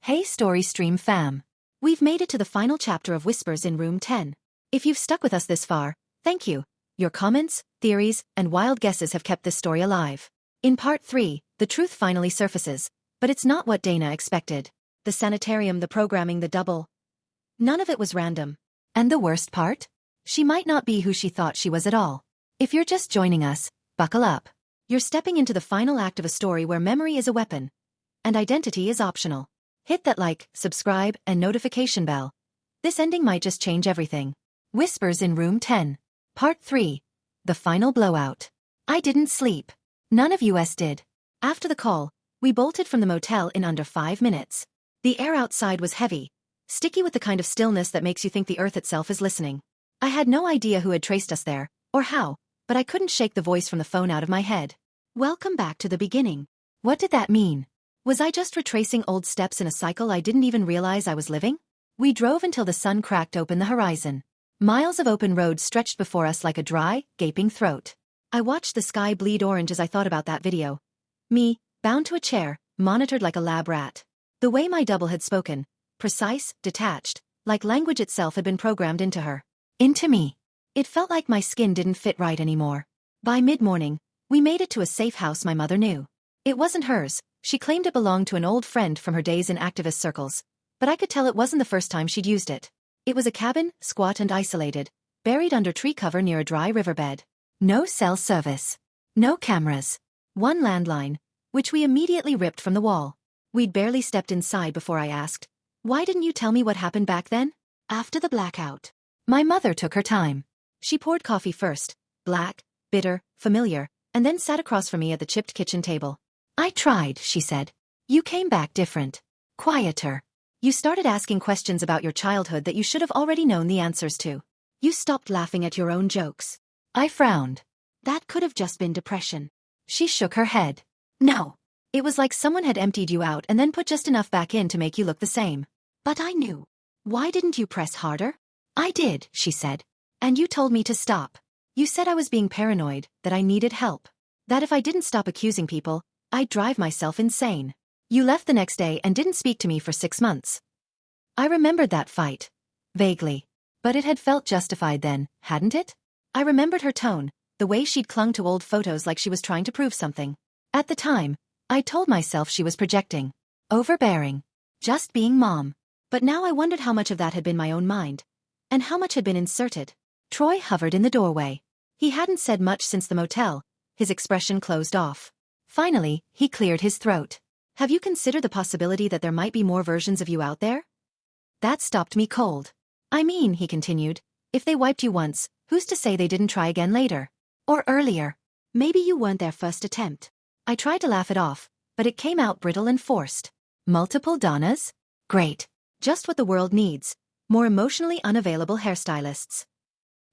Hey Story Stream fam! We've made it to the final chapter of Whispers in Room 10. If you've stuck with us this far, thank you. Your comments, theories, and wild guesses have kept this story alive. In Part 3, the truth finally surfaces, but it's not what Dana expected. The sanitarium, the programming, the double. None of it was random. And the worst part? She might not be who she thought she was at all. If you're just joining us, buckle up. You're stepping into the final act of a story where memory is a weapon, and identity is optional. Hit that like, subscribe, and notification bell. This ending might just change everything. Whispers in Room 10. Part 3. The Final Blowout. I didn't sleep. None of us did. After the call, we bolted from the motel in under 5 minutes. The air outside was heavy, sticky with the kind of stillness that makes you think the earth itself is listening. I had no idea who had traced us there, or how, but I couldn't shake the voice from the phone out of my head. Welcome back to the beginning. What did that mean? Was I just retracing old steps in a cycle I didn't even realize I was living? We drove until the sun cracked open the horizon. Miles of open road stretched before us like a dry, gaping throat. I watched the sky bleed orange as I thought about that video. Me, bound to a chair, monitored like a lab rat. The way my double had spoken, precise, detached, like language itself had been programmed into her. Into me. It felt like my skin didn't fit right anymore. By mid-morning, we made it to a safe house my mother knew. It wasn't hers. She claimed it belonged to an old friend from her days in activist circles, but I could tell it wasn't the first time she'd used it. It was a cabin, squat and isolated, buried under tree cover near a dry riverbed. No cell service. No cameras. One landline, which we immediately ripped from the wall. We'd barely stepped inside before I asked, "Why didn't you tell me what happened back then?" After the blackout. My mother took her time. She poured coffee first, black, bitter, familiar, and then sat across from me at the chipped kitchen table. "I tried," she said. "You came back different. Quieter. You started asking questions about your childhood that you should have already known the answers to. You stopped laughing at your own jokes." I frowned. "That could have just been depression." She shook her head. "No. It was like someone had emptied you out and then put just enough back in to make you look the same." "But I knew. Why didn't you press harder?" "I did," she said. "And you told me to stop. You said I was being paranoid, that I needed help. That if I didn't stop accusing people, I'd drive myself insane. You left the next day and didn't speak to me for 6 months." I remembered that fight. Vaguely. But it had felt justified then, hadn't it? I remembered her tone, the way she'd clung to old photos like she was trying to prove something. At the time, I told myself she was projecting. Overbearing. Just being mom. But now I wondered how much of that had been my own mind. And how much had been inserted. Troy hovered in the doorway. He hadn't said much since the motel, his expression closed off. Finally, he cleared his throat. "Have you considered the possibility that there might be more versions of you out there?" That stopped me cold. "I mean," he continued, "if they wiped you once, who's to say they didn't try again later? Or earlier? Maybe you weren't their first attempt." I tried to laugh it off, but it came out brittle and forced. Multiple Donnas? Great. Just what the world needs. More emotionally unavailable hairstylists.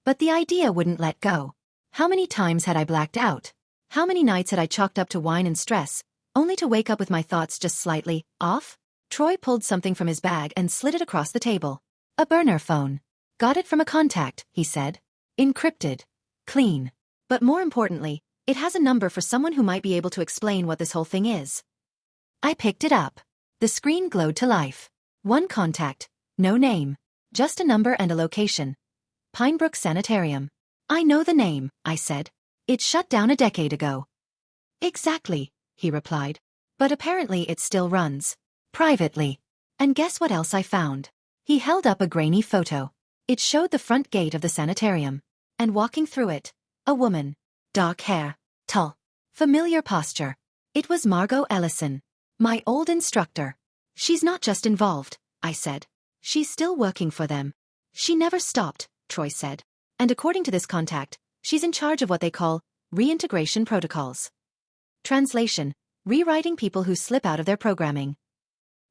But the idea wouldn't let go. How many times had I blacked out? How many nights had I chalked up to wine and stress, only to wake up with my thoughts just slightly off? Troy pulled something from his bag and slid it across the table. A burner phone. "Got it from a contact," he said. "Encrypted. Clean. But more importantly, it has a number for someone who might be able to explain what this whole thing is." I picked it up. The screen glowed to life. One contact. No name. Just a number and a location. Pinebrook Sanitarium. "I know the name," I said. "It shut down a decade ago." "Exactly," he replied. "But apparently it still runs. Privately. And guess what else I found?" He held up a grainy photo. It showed the front gate of the sanitarium. And walking through it, a woman. Dark hair. Tall. Familiar posture. It was Margot Ellison. My old instructor. "She's not just involved," I said. "She's still working for them." "She never stopped," Troy said. "And according to this contact, she's in charge of what they call reintegration protocols." Translation: rewriting people who slip out of their programming.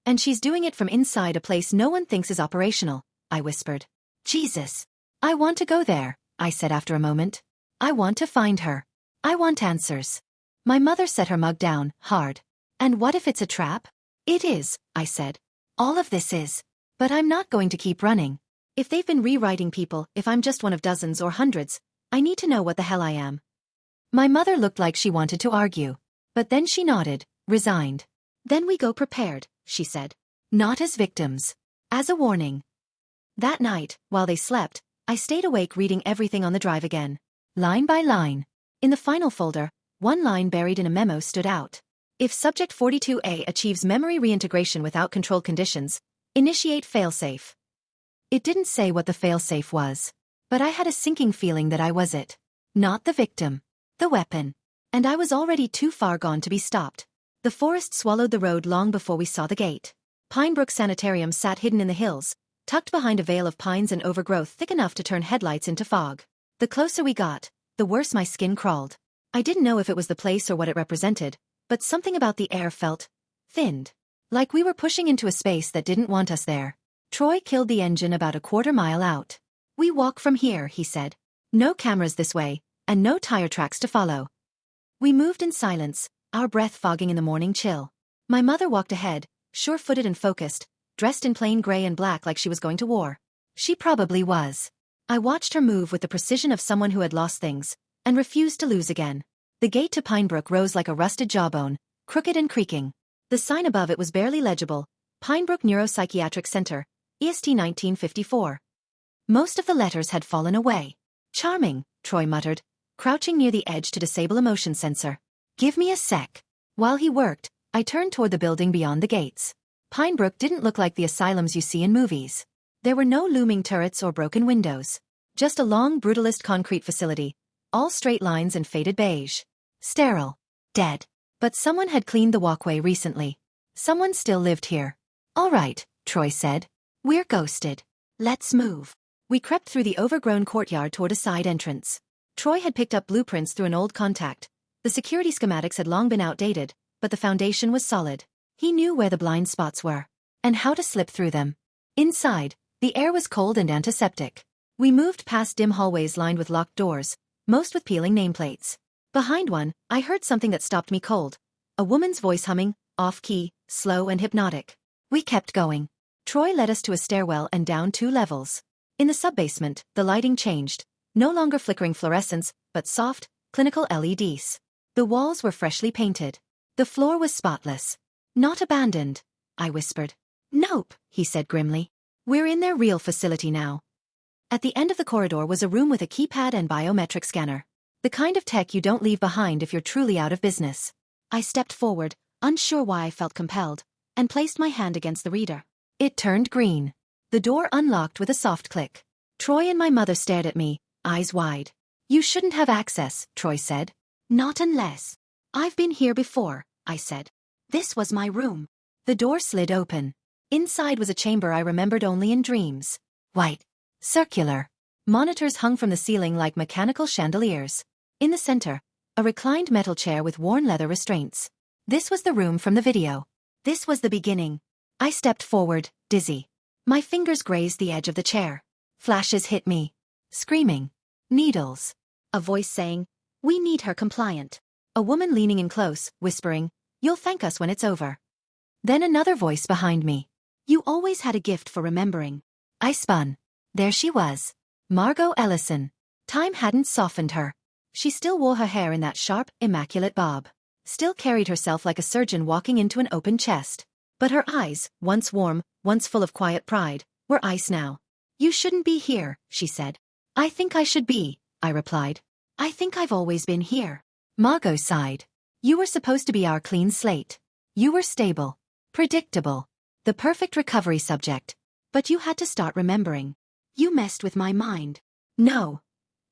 "And she's doing it from inside a place no one thinks is operational," I whispered. "Jesus. I want to go there," I said after a moment. "I want to find her. I want answers." My mother set her mug down, hard. "And what if it's a trap?" "It is," I said. "All of this is. But I'm not going to keep running. If they've been rewriting people, if I'm just one of dozens or hundreds, I need to know what the hell I am." My mother looked like she wanted to argue. But then she nodded, resigned. "Then we go prepared," she said. Not as victims. As a warning. That night, while they slept, I stayed awake reading everything on the drive again. Line by line. In the final folder, one line buried in a memo stood out. If Subject 42A achieves memory reintegration without controlled conditions, initiate failsafe. It didn't say what the failsafe was, but I had a sinking feeling that I was it. Not the victim. The weapon. And I was already too far gone to be stopped. The forest swallowed the road long before we saw the gate. Pinebrook Sanitarium sat hidden in the hills, tucked behind a veil of pines and overgrowth thick enough to turn headlights into fog. The closer we got, the worse my skin crawled. I didn't know if it was the place or what it represented, but something about the air felt thinned. Like we were pushing into a space that didn't want us there. Troy killed the engine about a quarter-mile out. We walk from here, he said. No cameras this way, and no tire tracks to follow. We moved in silence, our breath fogging in the morning chill. My mother walked ahead, sure-footed and focused, dressed in plain gray and black like she was going to war. She probably was. I watched her move with the precision of someone who had lost things, and refused to lose again. The gate to Pinebrook rose like a rusted jawbone, crooked and creaking. The sign above it was barely legible, Pinebrook Neuropsychiatric Center, EST 1954. Most of the letters had fallen away. Charming, Troy muttered, crouching near the edge to disable a motion sensor. Give me a sec. While he worked, I turned toward the building beyond the gates. Pinebrook didn't look like the asylums you see in movies. There were no looming turrets or broken windows. Just a long brutalist concrete facility, all straight lines and faded beige. Sterile. Dead. But someone had cleaned the walkway recently. Someone still lived here. All right, Troy said. We're ghosted. Let's move. We crept through the overgrown courtyard toward a side entrance. Troy had picked up blueprints through an old contact. The security schematics had long been outdated, but the foundation was solid. He knew where the blind spots were, and how to slip through them. Inside, the air was cold and antiseptic. We moved past dim hallways lined with locked doors, most with peeling nameplates. Behind one, I heard something that stopped me cold. A woman's voice humming, off-key, slow and hypnotic. We kept going. Troy led us to a stairwell and down 2 levels. In the sub-basement, the lighting changed. No longer flickering fluorescents, but soft, clinical LEDs. The walls were freshly painted. The floor was spotless. Not abandoned, I whispered. Nope, he said grimly. We're in their real facility now. At the end of the corridor was a room with a keypad and biometric scanner. The kind of tech you don't leave behind if you're truly out of business. I stepped forward, unsure why I felt compelled, and placed my hand against the reader. It turned green. The door unlocked with a soft click. Troy and my mother stared at me, eyes wide. You shouldn't have access, Troy said. Not unless. I've been here before, I said. This was my room. The door slid open. Inside was a chamber I remembered only in dreams. White. Circular. Monitors hung from the ceiling like mechanical chandeliers. In the center, a reclined metal chair with worn leather restraints. This was the room from the video. This was the beginning. I stepped forward, dizzy. My fingers grazed the edge of the chair. Flashes hit me. Screaming. Needles. A voice saying, "We need her compliant." A woman leaning in close, whispering, "You'll thank us when it's over." Then another voice behind me. "You always had a gift for remembering." I spun. There she was. Margot Ellison. Time hadn't softened her. She still wore her hair in that sharp, immaculate bob. Still carried herself like a surgeon walking into an open chest. But her eyes, once warm, once full of quiet pride, were ice now. "You shouldn't be here," she said. "I think I should be," I replied. "I think I've always been here." Margot sighed. "You were supposed to be our clean slate. You were stable. Predictable. The perfect recovery subject. But you had to start remembering. You messed with my mind." "No.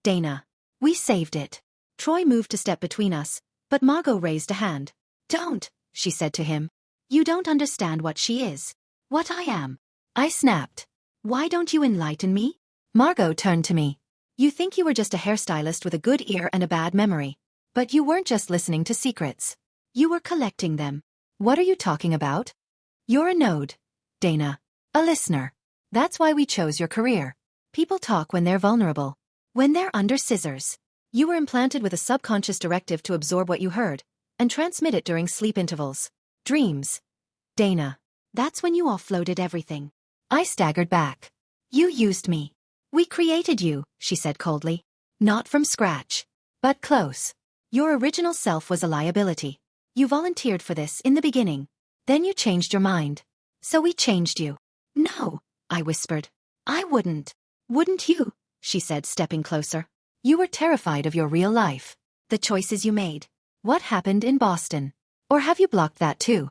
Dana. We saved it." Troy moved to step between us, but Margot raised a hand. "Don't," she said to him. "You don't understand what she is. What I am." I snapped. "Why don't you enlighten me?" Margot turned to me. "You think you were just a hairstylist with a good ear and a bad memory. But you weren't just listening to secrets. You were collecting them." "What are you talking about?" "You're a node, Dana. A listener. That's why we chose your career. People talk when they're vulnerable. When they're under scissors. You were implanted with a subconscious directive to absorb what you heard, and transmit it during sleep intervals. Dreams. Dana. That's when you offloaded everything." I staggered back. "You used me." "We created you," she said coldly. "Not from scratch. But close. Your original self was a liability. You volunteered for this in the beginning. Then you changed your mind. So we changed you. No, I whispered. I wouldn't. Wouldn't you? She said, stepping closer. You were terrified of your real life. The choices you made. What happened in Boston? Or have you blocked that too?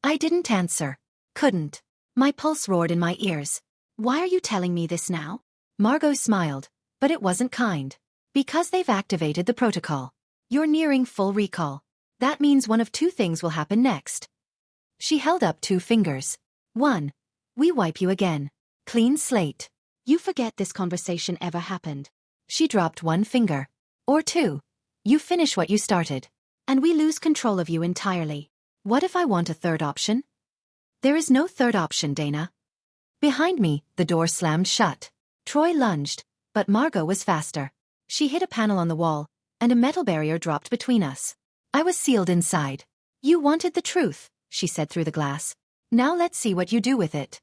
I didn't answer. Couldn't. My pulse roared in my ears. Why are you telling me this now? Margot smiled, but it wasn't kind. Because they've activated the protocol. You're nearing full recall. That means one of two things will happen next. She held up 2 fingers. 1. We wipe you again. Clean slate. You forget this conversation ever happened. She dropped 1 finger. Or 2. You finish what you started. And we lose control of you entirely. What if I want a third option? There is no third option, Dana. Behind me, the door slammed shut. Troy lunged, but Margot was faster. She hit a panel on the wall, and a metal barrier dropped between us. I was sealed inside. You wanted the truth, she said through the glass. Now let's see what you do with it.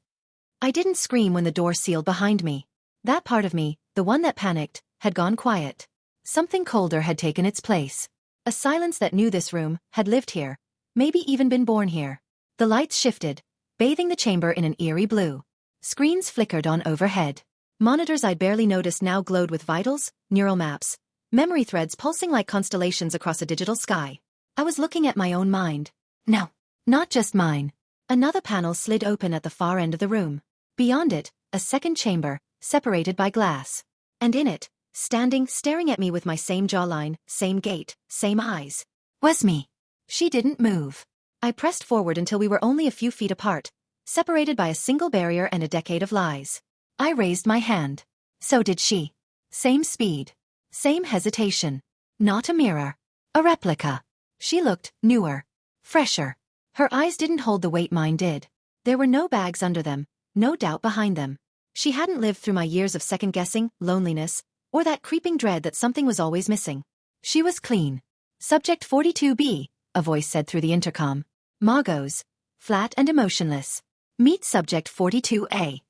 I didn't scream when the door sealed behind me. That part of me, the one that panicked, had gone quiet. Something colder had taken its place. A silence that knew this room, had lived here, maybe even been born here. The lights shifted, bathing the chamber in an eerie blue. Screens flickered on overhead. Monitors I'd barely noticed now glowed with vitals, neural maps, memory threads pulsing like constellations across a digital sky. I was looking at my own mind. No, not just mine. Another panel slid open at the far end of the room. Beyond it, a second chamber, separated by glass. And in it, standing, staring at me with my same jawline, same gait, same eyes, was me. She didn't move. I pressed forward until we were only a few feet apart, separated by a single barrier and a decade of lies. I raised my hand. So did she. Same speed. Same hesitation. Not a mirror. A replica. She looked newer. Fresher. Her eyes didn't hold the weight mine did. There were no bags under them, no doubt behind them. She hadn't lived through my years of second-guessing, loneliness, or that creeping dread that something was always missing. She was clean. Subject 42B, a voice said through the intercom. Margot's. Flat and emotionless. Meet Subject 42A.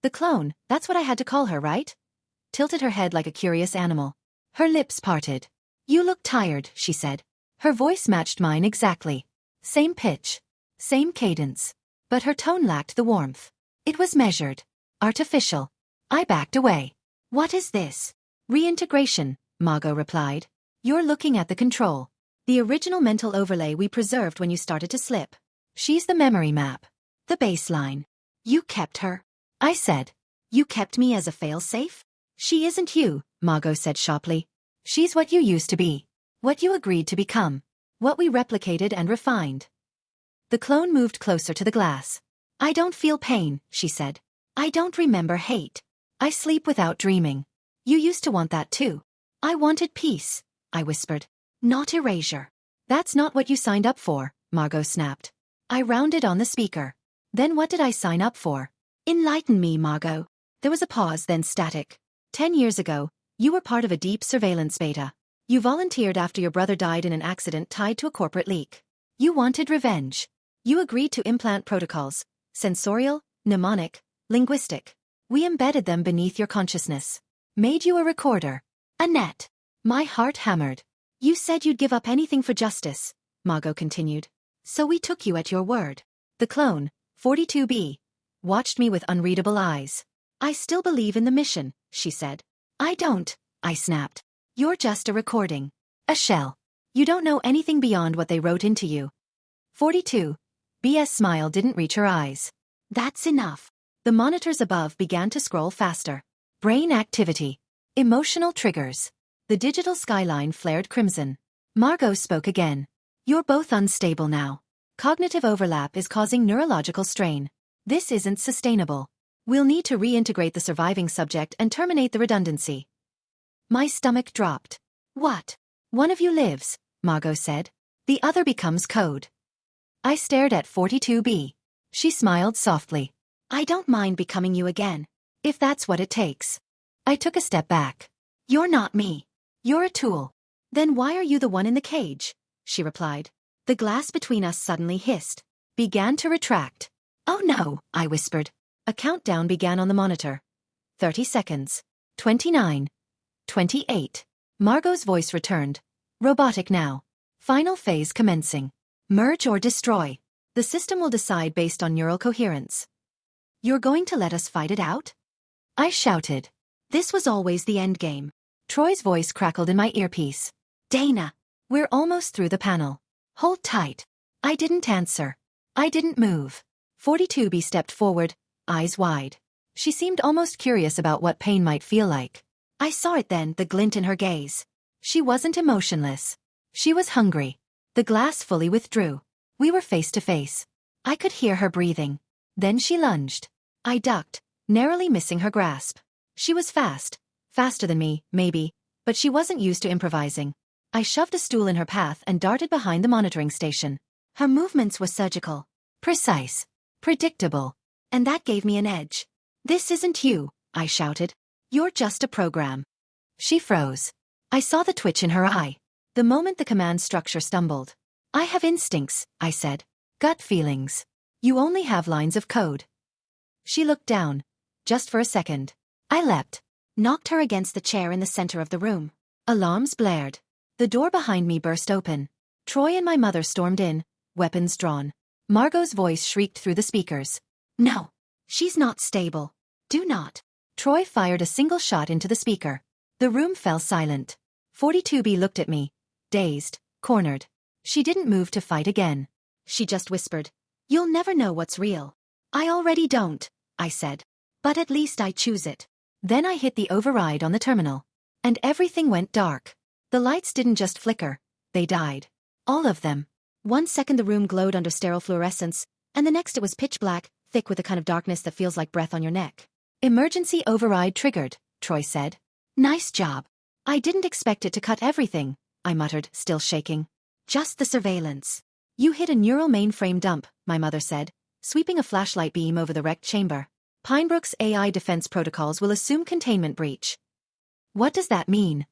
The clone, that's what I had to call her, right? Tilted her head like a curious animal. Her lips parted. You look tired, she said. Her voice matched mine exactly. Same pitch. Same cadence. But her tone lacked the warmth. It was measured. Artificial. I backed away. What is this? Reintegration, Margot replied. You're looking at the control. The original mental overlay we preserved when you started to slip. She's the memory map. The baseline. You kept her. I said. You kept me as a failsafe? She isn't you, Margot said sharply. She's what you used to be. What you agreed to become. What we replicated and refined. The clone moved closer to the glass. I don't feel pain, she said. I don't remember hate. I sleep without dreaming. You used to want that too. I wanted peace, I whispered. Not erasure. That's not what you signed up for, Margot snapped. I rounded on the speaker. Then what did I sign up for? Enlighten me, Margot. There was a pause, then static. 10 years ago, you were part of a deep surveillance beta. You volunteered after your brother died in an accident tied to a corporate leak. You wanted revenge. You agreed to implant protocols, sensorial, mnemonic, linguistic. We embedded them beneath your consciousness. Made you a recorder. A net. My heart hammered. You said you'd give up anything for justice, Margot continued. So we took you at your word. The clone, 42B, watched me with unreadable eyes. I still believe in the mission, she said. I don't, I snapped. You're just a recording. A shell. You don't know anything beyond what they wrote into you. 42. BS smile didn't reach her eyes. That's enough. The monitors above began to scroll faster. Brain activity. Emotional triggers. The digital skyline flared crimson. Margot spoke again. You're both unstable now. Cognitive overlap is causing neurological strain. This isn't sustainable. We'll need to reintegrate the surviving subject and terminate the redundancy. My stomach dropped. What? One of you lives, Margot said. The other becomes code. I stared at 42B. She smiled softly. I don't mind becoming you again, if that's what it takes. I took a step back. You're not me. You're a tool. Then why are you the one in the cage? She replied. The glass between us suddenly hissed. Began to retract. Oh no, I whispered. A countdown began on the monitor. 30 seconds. 29. 28. Margot's voice returned. Robotic now. Final phase commencing. Merge or destroy. The system will decide based on neural coherence. You're going to let us fight it out? I shouted. This was always the endgame. Troy's voice crackled in my earpiece. Dana, we're almost through the panel. Hold tight. I didn't answer. I didn't move. 42B stepped forward, eyes wide. She seemed almost curious about what pain might feel like. I saw it then, the glint in her gaze. She wasn't emotionless. She was hungry. The glass fully withdrew. We were face to face. I could hear her breathing. Then she lunged. I ducked, narrowly missing her grasp. She was fast. Faster than me, maybe, but she wasn't used to improvising. I shoved a stool in her path and darted behind the monitoring station. Her movements were surgical, precise, predictable, and that gave me an edge. This isn't you, I shouted. You're just a program. She froze. I saw the twitch in her eye. The moment the command structure stumbled. I have instincts, I said. Gut feelings. You only have lines of code. She looked down. Just for a second. I leapt. Knocked her against the chair in the center of the room. Alarms blared. The door behind me burst open. Troy and my mother stormed in, weapons drawn. Margot's voice shrieked through the speakers. No. She's not stable. Do not. Troy fired a single shot into the speaker. The room fell silent. 42B looked at me. Dazed, cornered. She didn't move to fight again. She just whispered, "You'll never know what's real." I already don't, I said. But at least I choose it. Then I hit the override on the terminal. And everything went dark. The lights didn't just flicker, they died. All of them. 1 second the room glowed under sterile fluorescence, and the next it was pitch black, thick with a kind of darkness that feels like breath on your neck. Emergency override triggered, Troy said. Nice job. I didn't expect it to cut everything, I muttered, still shaking. Just the surveillance. You hit a neural mainframe dump, my mother said, sweeping a flashlight beam over the wrecked chamber. Pinebrook's AI defense protocols will assume containment breach. What does that mean?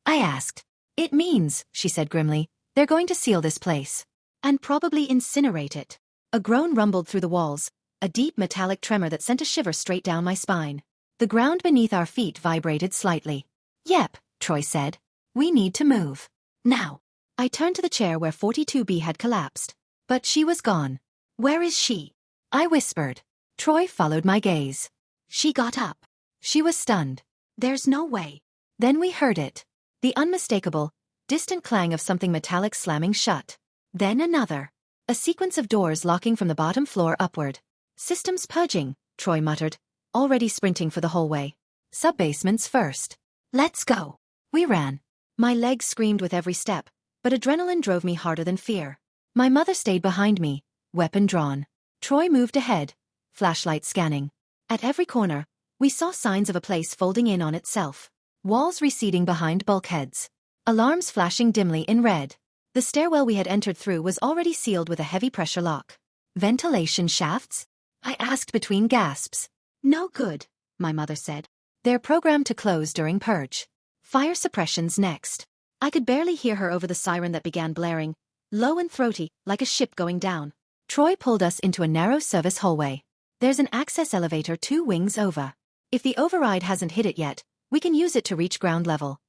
I asked. It means, she said grimly, they're going to seal this place. And probably incinerate it. A groan rumbled through the walls, a deep metallic tremor that sent a shiver straight down my spine. The ground beneath our feet vibrated slightly. Yep, Troy said. We need to move. Now. I turned to the chair where 42B had collapsed. But she was gone. Where is she? I whispered. Troy followed my gaze. She got up. She was stunned. There's no way. Then we heard it. The unmistakable, distant clang of something metallic slamming shut. Then another. A sequence of doors locking from the bottom floor upward. Systems purging, Troy muttered, already sprinting for the hallway. Sub-basements first. Let's go. We ran. My legs screamed with every step, but adrenaline drove me harder than fear. My mother stayed behind me, weapon drawn. Troy moved ahead, flashlight scanning. At every corner, we saw signs of a place folding in on itself. Walls receding behind bulkheads. Alarms flashing dimly in red. The stairwell we had entered through was already sealed with a heavy pressure lock. Ventilation shafts? I asked between gasps. No good, my mother said. They're programmed to close during purge. Fire suppression's next. I could barely hear her over the siren that began blaring, low and throaty, like a ship going down. Troy pulled us into a narrow service hallway. There's an access elevator 2 wings over. If the override hasn't hit it yet, we can use it to reach ground level.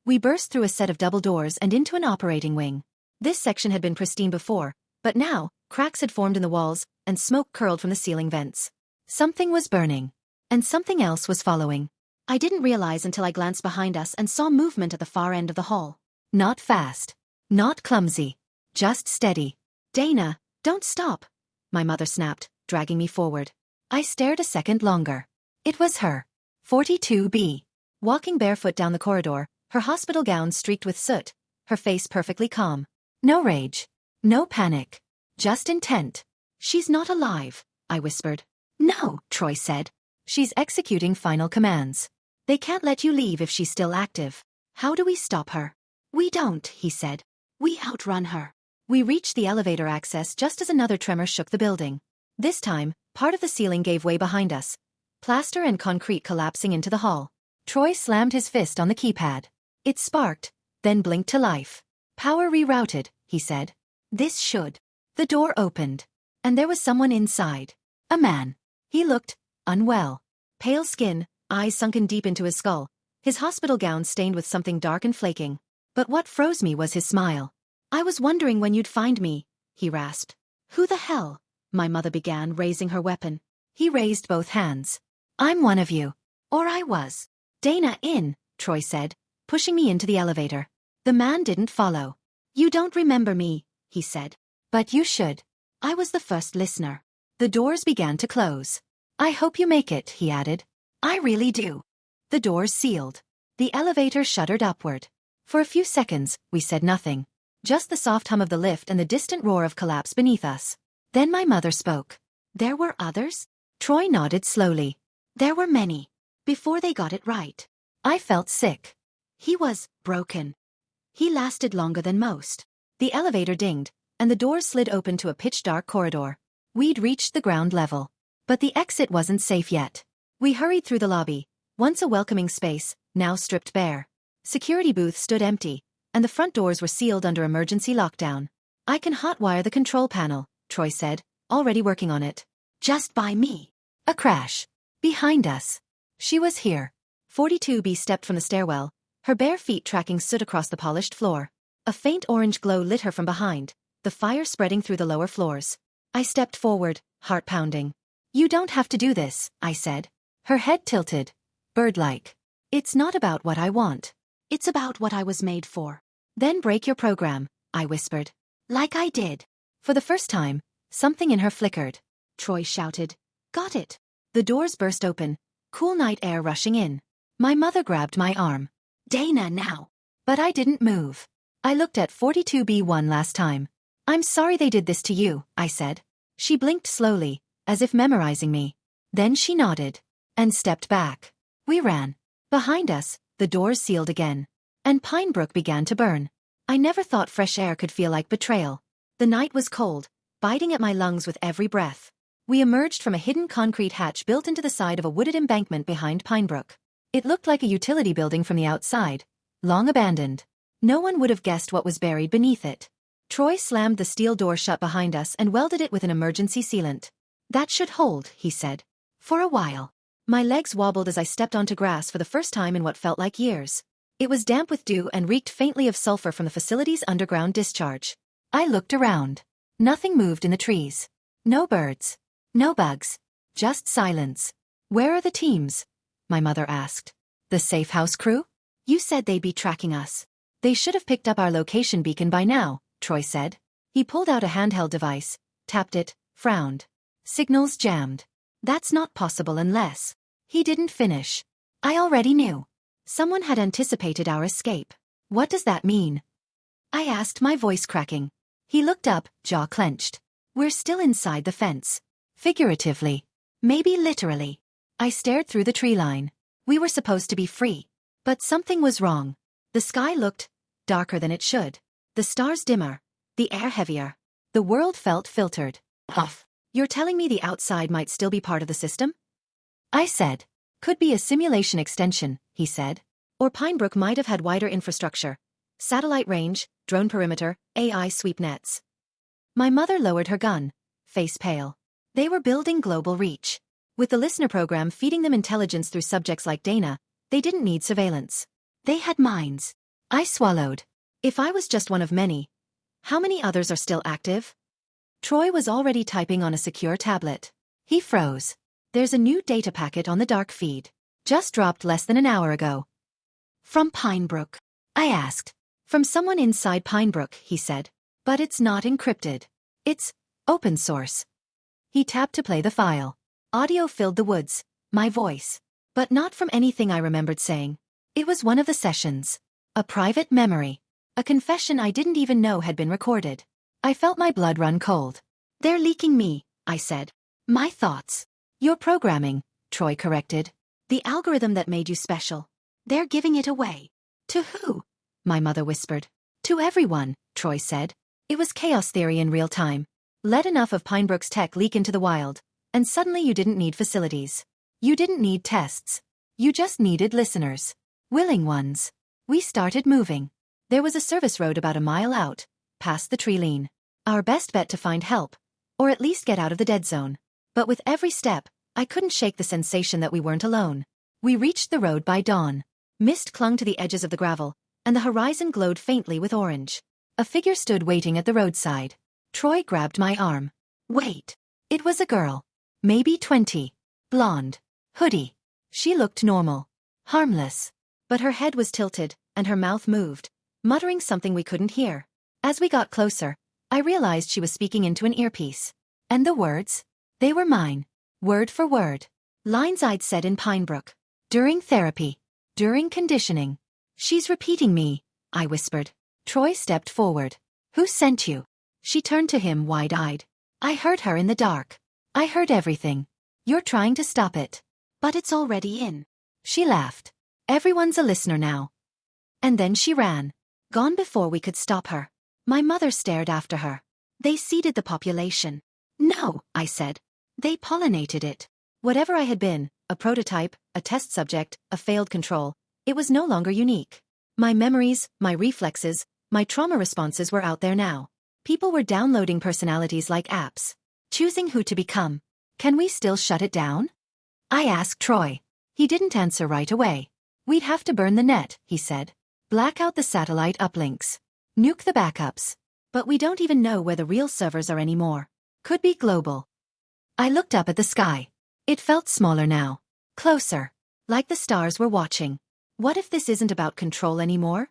We burst through a set of double doors and into an operating wing. This section had been pristine before, but now, cracks had formed in the walls, and smoke curled from the ceiling vents. Something was burning. And something else was following. I didn't realize until I glanced behind us and saw movement at the far end of the hall. Not fast. Not clumsy. Just steady. Dana, don't stop, my mother snapped, dragging me forward. I stared a second longer. It was her. 42B. Walking barefoot down the corridor, her hospital gown streaked with soot, her face perfectly calm. No rage. No panic. Just intent. She's not alive, I whispered. No, Troy said. She's executing final commands. They can't let you leave if she's still active. How do we stop her? We don't, he said. We outrun her. We reached the elevator access just as another tremor shook the building. This time, part of the ceiling gave way behind us. Plaster and concrete collapsing into the hall. Troy slammed his fist on the keypad. It sparked, then blinked to life. Power rerouted, he said. This should. The door opened. And there was someone inside. A man. He looked unwell. Pale skin, eyes sunken deep into his skull, his hospital gown stained with something dark and flaking. But what froze me was his smile. I was wondering when you'd find me, he rasped. Who the hell? My mother began, raising her weapon. He raised both hands. I'm one of you. Or I was. Dana in, Troy said, pushing me into the elevator. The man didn't follow. You don't remember me, he said. But you should. I was the first listener. The doors began to close. I hope you make it, he added. I really do. The doors sealed. The elevator shuddered upward. For a few seconds, we said nothing. Just the soft hum of the lift and the distant roar of collapse beneath us. Then my mother spoke. There were others? Troy nodded slowly. There were many. Before they got it right. I felt sick. He was broken. He lasted longer than most. The elevator dinged, and the doors slid open to a pitch-dark corridor. We'd reached the ground level. But the exit wasn't safe yet. We hurried through the lobby, once a welcoming space, now stripped bare. Security booths stood empty, and the front doors were sealed under emergency lockdown. I can hotwire the control panel, Troy said, already working on it. Just by me. A crash. Behind us. She was here. 42B stepped from the stairwell, her bare feet tracking soot across the polished floor. A faint orange glow lit her from behind, the fire spreading through the lower floors. I stepped forward, heart pounding. You don't have to do this, I said. Her head tilted, bird-like. It's not about what I want. It's about what I was made for. Then break your program, I whispered. Like I did. For the first time, something in her flickered. Troy shouted. Got it. The doors burst open, cool night air rushing in. My mother grabbed my arm. Dana now. But I didn't move. I looked at 42B one last time. I'm sorry they did this to you, I said. She blinked slowly, as if memorizing me. Then she nodded. And stepped back. We ran. Behind us, the doors sealed again. And Pinebrook began to burn. I never thought fresh air could feel like betrayal. The night was cold, biting at my lungs with every breath. We emerged from a hidden concrete hatch built into the side of a wooded embankment behind Pinebrook. It looked like a utility building from the outside, long abandoned. No one would have guessed what was buried beneath it. Troy slammed the steel door shut behind us and welded it with an emergency sealant. That should hold, he said. For a while. My legs wobbled as I stepped onto grass for the first time in what felt like years. It was damp with dew and reeked faintly of sulfur from the facility's underground discharge. I looked around. Nothing moved in the trees. No birds. No bugs. Just silence. Where are the teams? My mother asked. The safe house crew? You said they'd be tracking us. They should have picked up our location beacon by now, Troy said. He pulled out a handheld device, tapped it, frowned. Signals jammed. That's not possible unless... He didn't finish. I already knew. Someone had anticipated our escape. What does that mean? I asked, my voice cracking. He looked up, jaw clenched. We're still inside the fence. Figuratively. Maybe literally. I stared through the tree line. We were supposed to be free. But something was wrong. The sky looked darker than it should. The stars dimmer. The air heavier. The world felt filtered. Off. You're telling me the outside might still be part of the system? I said. Could be a simulation extension, he said. Or Pinebrook might have had wider infrastructure. Satellite range, drone perimeter, AI sweep nets. My mother lowered her gun, face pale. They were building global reach. With the listener program feeding them intelligence through subjects like Dana, they didn't need surveillance. They had minds. I swallowed. If I was just one of many, how many others are still active? Troy was already typing on a secure tablet. He froze. There's a new data packet on the dark feed. Just dropped less than an hour ago. From Pinebrook? I asked. From someone inside Pinebrook, he said. But it's not encrypted. It's open source. He tapped to play the file. Audio filled the woods, my voice. But not from anything I remembered saying. It was one of the sessions. A private memory. A confession I didn't even know had been recorded. I felt my blood run cold. They're leaking me, I said. My thoughts. Your programming, Troy corrected. The algorithm that made you special. They're giving it away. To who? My mother whispered. To everyone, Troy said. It was chaos theory in real time. Let enough of Pinebrook's tech leak into the wild, and suddenly you didn't need facilities. You didn't need tests. You just needed listeners. Willing ones. We started moving. There was a service road about a mile out, past the tree line. Our best bet to find help, or at least get out of the dead zone. But with every step, I couldn't shake the sensation that we weren't alone. We reached the road by dawn. Mist clung to the edges of the gravel, and the horizon glowed faintly with orange. A figure stood waiting at the roadside. Troy grabbed my arm. Wait. It was a girl. Maybe 20. Blonde. Hoodie. She looked normal. Harmless. But her head was tilted, and her mouth moved, muttering something we couldn't hear. As we got closer, I realized she was speaking into an earpiece. And the words? They were mine. Word for word. Lines I'd said in Pinebrook. During therapy. During conditioning. She's repeating me, I whispered. Troy stepped forward. Who sent you? She turned to him wide-eyed. I heard her in the dark. I heard everything. You're trying to stop it. But it's already in. She laughed. Everyone's a listener now. And then she ran. Gone before we could stop her. My mother stared after her. They seeded the population. No, I said. They pollinated it. Whatever I had been, a prototype, a test subject, a failed control, it was no longer unique. My memories, my reflexes, my trauma responses were out there now. People were downloading personalities like apps. Choosing who to become. Can we still shut it down? I asked Troy. He didn't answer right away. We'd have to burn the net, he said. Black out the satellite uplinks. Nuke the backups. But we don't even know where the real servers are anymore. Could be global. I looked up at the sky. It felt smaller now. Closer. Like the stars were watching. What if this isn't about control anymore?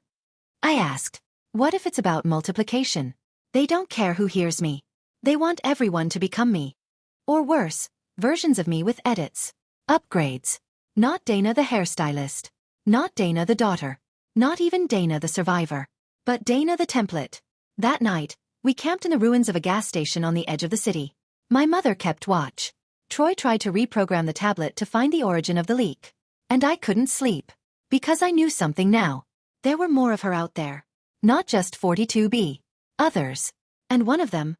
I asked. What if it's about multiplication? They don't care who hears me. They want everyone to become me. Or worse, versions of me with edits. Upgrades. Not Dana the hairstylist. Not Dana the daughter. Not even Dana the survivor. But Dana the template. That night, we camped in the ruins of a gas station on the edge of the city. My mother kept watch. Troy tried to reprogram the tablet to find the origin of the leak. And I couldn't sleep. Because I knew something now. There were more of her out there. Not just 42B. Others. And one of them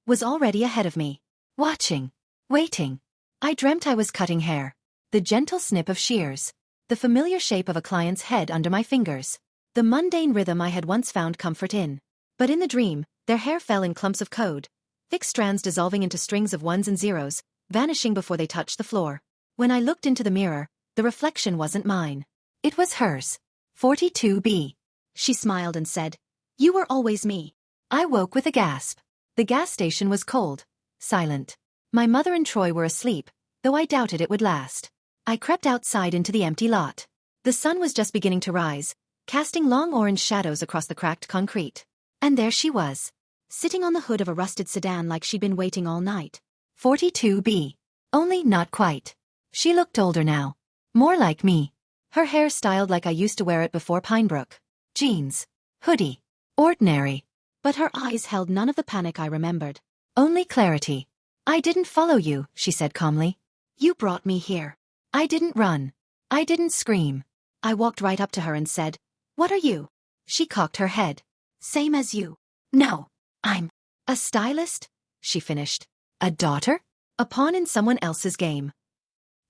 was already ahead of me. Watching. Waiting. I dreamt I was cutting hair. The gentle snip of shears. The familiar shape of a client's head under my fingers. The mundane rhythm I had once found comfort in. But in the dream, their hair fell in clumps of code. Thick strands dissolving into strings of ones and zeros, vanishing before they touched the floor. When I looked into the mirror, the reflection wasn't mine. It was hers. 42B. She smiled and said, "You were always me." I woke with a gasp. The gas station was cold. Silent. My mother and Troy were asleep, though I doubted it would last. I crept outside into the empty lot. The sun was just beginning to rise, casting long orange shadows across the cracked concrete. And there she was. Sitting on the hood of a rusted sedan like she'd been waiting all night. 42B. Only not quite. She looked older now. More like me. Her hair styled like I used to wear it before Pinebrook. Jeans. Hoodie. Ordinary. But her eyes held none of the panic I remembered. Only clarity. "I didn't follow you," she said calmly. "You brought me here." I didn't run. I didn't scream. I walked right up to her and said, "What are you?" She cocked her head. "Same as you." "No. I'm a stylist," she finished. "A daughter? A pawn in someone else's game."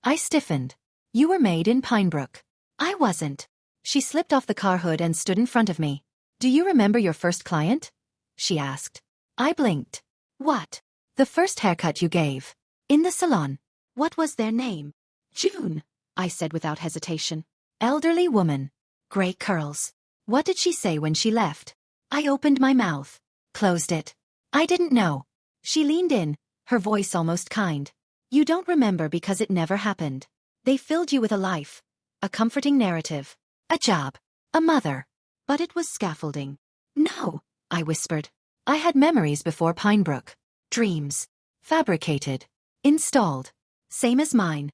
I stiffened. "You were made in Pinebrook." "I wasn't." She slipped off the car hood and stood in front of me. "Do you remember your first client?" she asked. I blinked. "What?" "The first haircut you gave. In the salon." "What was their name?" "June," I said without hesitation. "Elderly woman. Gray curls." What did she say when she left? I opened my mouth. Closed it. I didn't know. She leaned in, her voice almost kind. "You don't remember because it never happened. They filled you with a life. A comforting narrative. A job. A mother. But it was scaffolding." "No," I whispered. I had memories before Pinebrook. Dreams. Fabricated. Installed. Same as mine.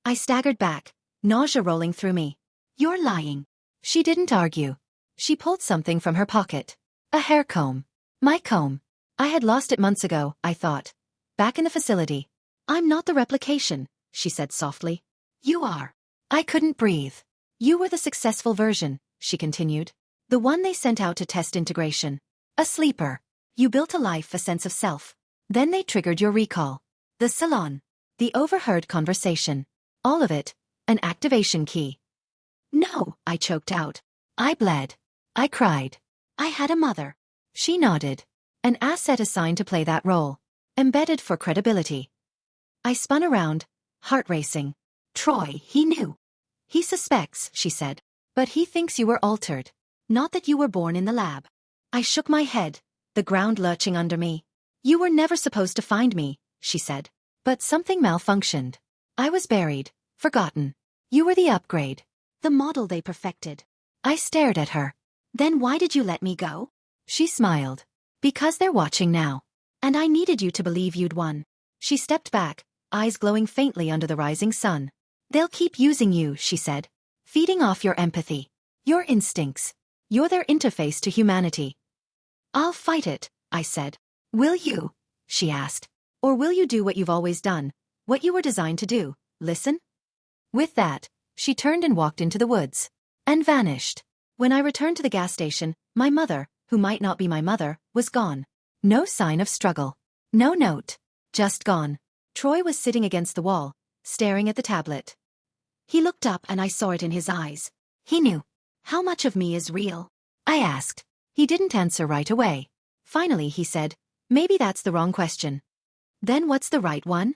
I staggered back, nausea rolling through me. "You're lying." She didn't argue. She pulled something from her pocket. A hair comb. My comb. I had lost it months ago, I thought. Back in the facility. "I'm not the replication," she said softly. "You are." I couldn't breathe. "You were the successful version," she continued. "The one they sent out to test integration. A sleeper. You built a life, a sense of self. Then they triggered your recall. The salon. The overheard conversation. All of it. An activation key." "No," I choked out. I bled. I cried. "I had a mother." She nodded. An asset assigned to play that role. Embedded for credibility. I spun around, heart racing. "Troy, he knew." "He suspects," she said. "But he thinks you were altered. Not that you were born in the lab." I shook my head, the ground lurching under me. You were never supposed to find me, she said. But something malfunctioned. I was buried, forgotten. You were the upgrade. The model they perfected. I stared at her. Then why did you let me go? She smiled. Because they're watching now. And I needed you to believe you'd won. She stepped back, eyes glowing faintly under the rising sun. They'll keep using you, she said. Feeding off your empathy. Your instincts. You're their interface to humanity. I'll fight it, I said. Will you? She asked. Or will you do what you've always done? What you were designed to do, listen? With that, she turned and walked into the woods. And vanished. When I returned to the gas station, my mother, who might not be my mother, was gone. No sign of struggle. No note. Just gone. Troy was sitting against the wall, staring at the tablet. He looked up and I saw it in his eyes. He knew. How much of me is real? I asked. He didn't answer right away. Finally he said, maybe that's the wrong question. Then what's the right one?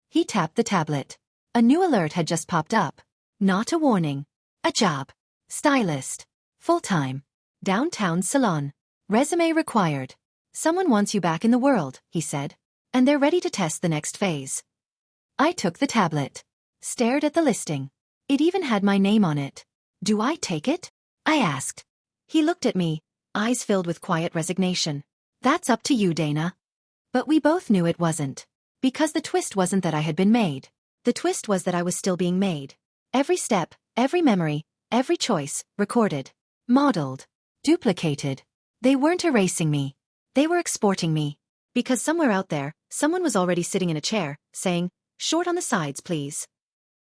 He tapped the tablet. A new alert had just popped up. Not a warning. A job. Stylist. Full-time. Downtown salon. Resume required. Someone wants you back in the world, he said. And they're ready to test the next phase. I took the tablet. Stared at the listing. It even had my name on it. Do I take it? I asked. He looked at me, eyes filled with quiet resignation. That's up to you, Dana. But we both knew it wasn't. Because the twist wasn't that I had been made. The twist was that I was still being made. Every step, every memory, every choice, recorded. Modeled. Duplicated. They weren't erasing me. They were exporting me. Because somewhere out there, someone was already sitting in a chair, saying, short on the sides, please.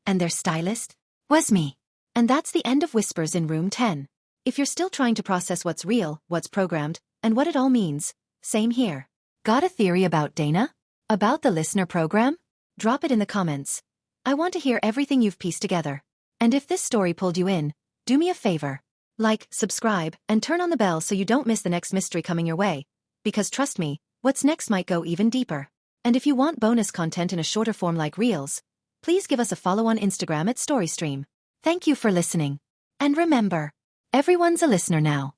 And their stylist? Was me. And that's the end of Whispers in Room 10. If you're still trying to process what's real, what's programmed, and what it all means, same here. Got a theory about Dana? About the listener program? Drop it in the comments. I want to hear everything you've pieced together. And if this story pulled you in, do me a favor. Like, subscribe, and turn on the bell so you don't miss the next mystery coming your way. Because trust me, what's next might go even deeper. And if you want bonus content in a shorter form like Reels, please give us a follow on Instagram at StoryStream. Thank you for listening. And remember, everyone's a listener now.